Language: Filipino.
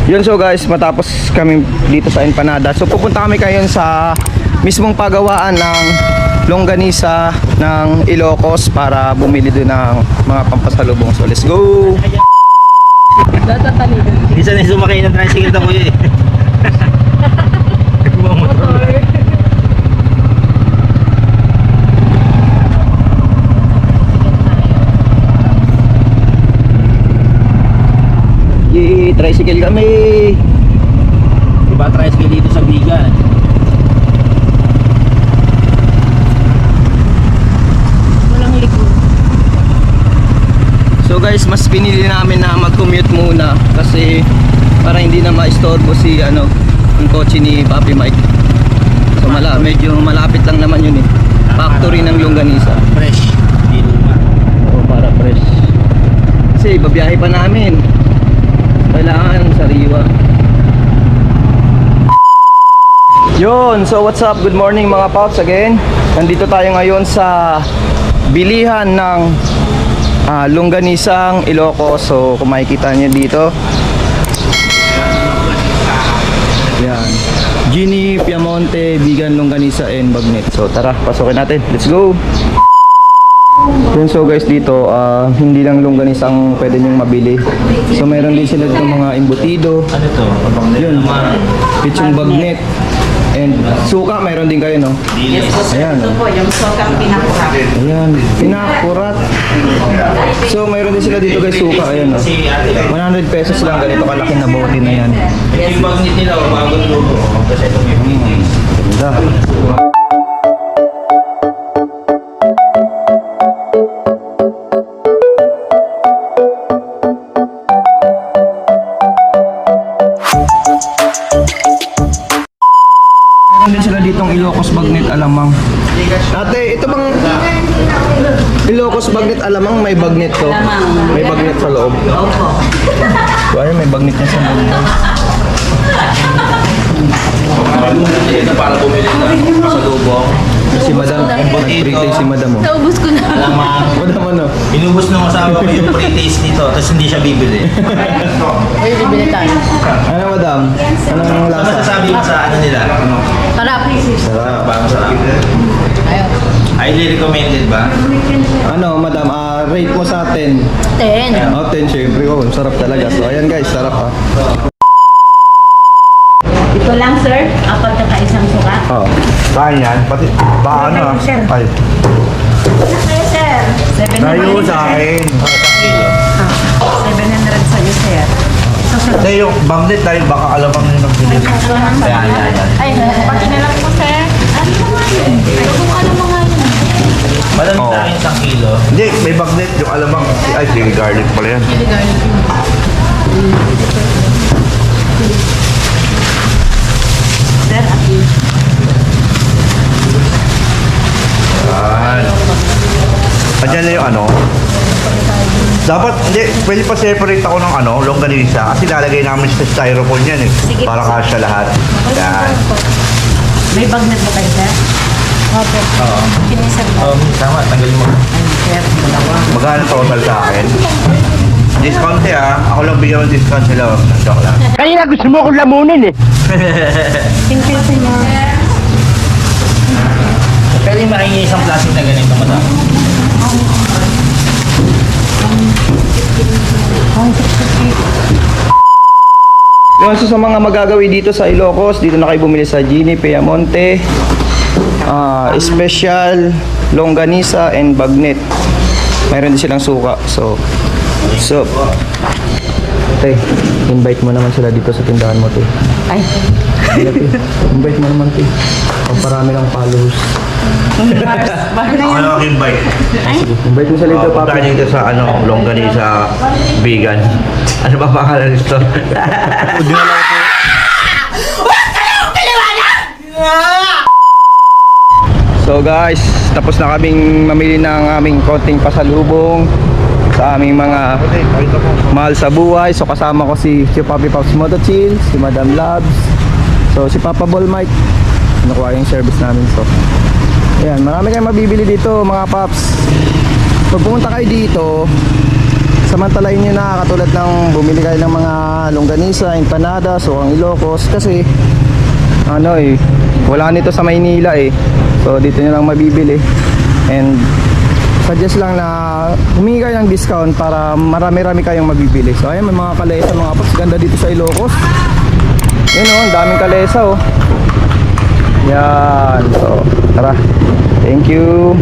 Yun, so guys, matapos kami dito sa Empanada, so pupunta kami ngayon sa mismong pagawaan ng longganisa ng Ilocos para bumili doon ng mga pampasalubong. So let's go! Isa na sumakay ng tricycle na kuya eh. Yee, tricycle kami! Diba tricycle dito sa Bigan? Walang likod. So guys, mas pinili namin na mag-commute muna kasi para hindi na ma-istorbo si yung kotse ni Papi Mike. So medyo malapit lang naman yun eh. Factory ng longganisa. Fresh. Di luma. O para fresh. Kasi babiyahe pa namin. Kailangan sariwa. Yun, so what's up? Good morning mga Pops again. Nandito tayo ngayon sa bilihan ng longganisang Ilocos. So kung makikita nyo dito, yan, Ginny, Piamonte, Bigan, Longganisa and Bagnet. So tara, pasukin natin. Let's go! Yun, so guys, dito hindi lang longganisa ang pwede nyong mabili. So meron din sila dito mga embutido. Ano to? Yun, pitsong bagnet. And suka, meron din kayo, no? Yes po, sir. Ayan. Ito po, yung sokang pinakurat. Ayan, pinakurat. So mayroon din sila dito guys, suka. Ayan, no? Si ate lang. 100 pesos lang, ganito kalaki na bote na yan. Ito yung bagnet nila, bagong luto. Kasi ito may Philippines. Ganda. Meron din sila ditong Ilocos Bagnet Alamang. Ate, ito bang Ilocos Bagnet Alamang, may bagnet to? Alamang. May bagnet sa loob. Opo. So ayun, may bagnet niya sa loob. Ito para bumili ng pasalubong. Si Madam, nag-pre-taste si Madam. Oh. Naubos ko na. Alamang. Madam, ano? Inubos ng asawa ko yung pre-taste nito, tapos hindi siya bibili. Ay, bibili tayo. Ano, Madam? Anong Ano lasa? masasabi mo sa ano nila? Sarap. Sarap. Parang sarap. Ayun. Highly recommended ba? Ano, Madam, rate mo sa 10. 10. Oh, 10 syempre. Oh, sarap talaga. So, ayan guys, sarap ah. Ito lang, sir. Apat na isang suka. Oh. Kain yan. Pati, paano ah? Sir. Ay. Kayo, sir. 700. Tayo sa akin. 700 sa iyo, sir. Kasi yung bagnet tayo, baka alamang nyo nagbili. Ayan, ayan, ayan. Ay, pati na lang po, sir. Ano mga yun? Ano mga yun? Madam Oo. sa akin isang kilo. Hindi, may bagnet. Yung alamang, ay, chili garlic pala yan. Chili garlic. Sir, aki. Yan. Andiyan na yung ano. Dapat, hindi, pwede pa separate ako ng longganisa. Kasi lalagay namin sa styrofoam yan eh. Sige. Para kasya lahat. Yan. May bagnet ba kayo, sir? Opo. Oo. Kinisir po. Tama, tanggalin mo. Ay, sir, dalawa. Magkano total sa akin? Discount ako lang bigyan ng discount sila. Joke lang. Kanina gusto mo akong lamunin eh. Thank you, sir. Pwede mahingi isang plastic na ganito, madam. Yung so, sa mga magagawi dito sa Ilocos, dito na kayo bumili sa Ginny, Piamonte, Special, Longganisa, and Bagnet. Mayroon din silang suka. So, te, invite mo naman sila dito sa tindahan mo, te. Ay, Invite mo naman, te. Pag parami ng followers. Ano ang invite? Invite mo sila dito, Punta Papa. dito sa longganisa vegan. Ano ba pangalan nito? So guys, tapos na kaming mamili ng aming konting pasalubong sa aming mga mahal sa buhay. So kasama ko si Papi Pops Motochill, si Madam Labs, so si Papa Ball Mike. Nakuha yung service namin. So ayan, marami kayong mabibili dito mga Pops. Pag pumunta kayo dito samantalain nyo na, katulad ng bumili kayo ng mga longganisa, empanadas o ang Ilocos, kasi ano wala nito sa Maynila so dito nyo lang mabibili. And suggest lang na humingi kayo ng discount para marami-rami kayong mabibili. So ayun, may mga kalesa mga paps, ganda dito sa Ilocos. Yun ang daming kalesa yan. So tara, thank you.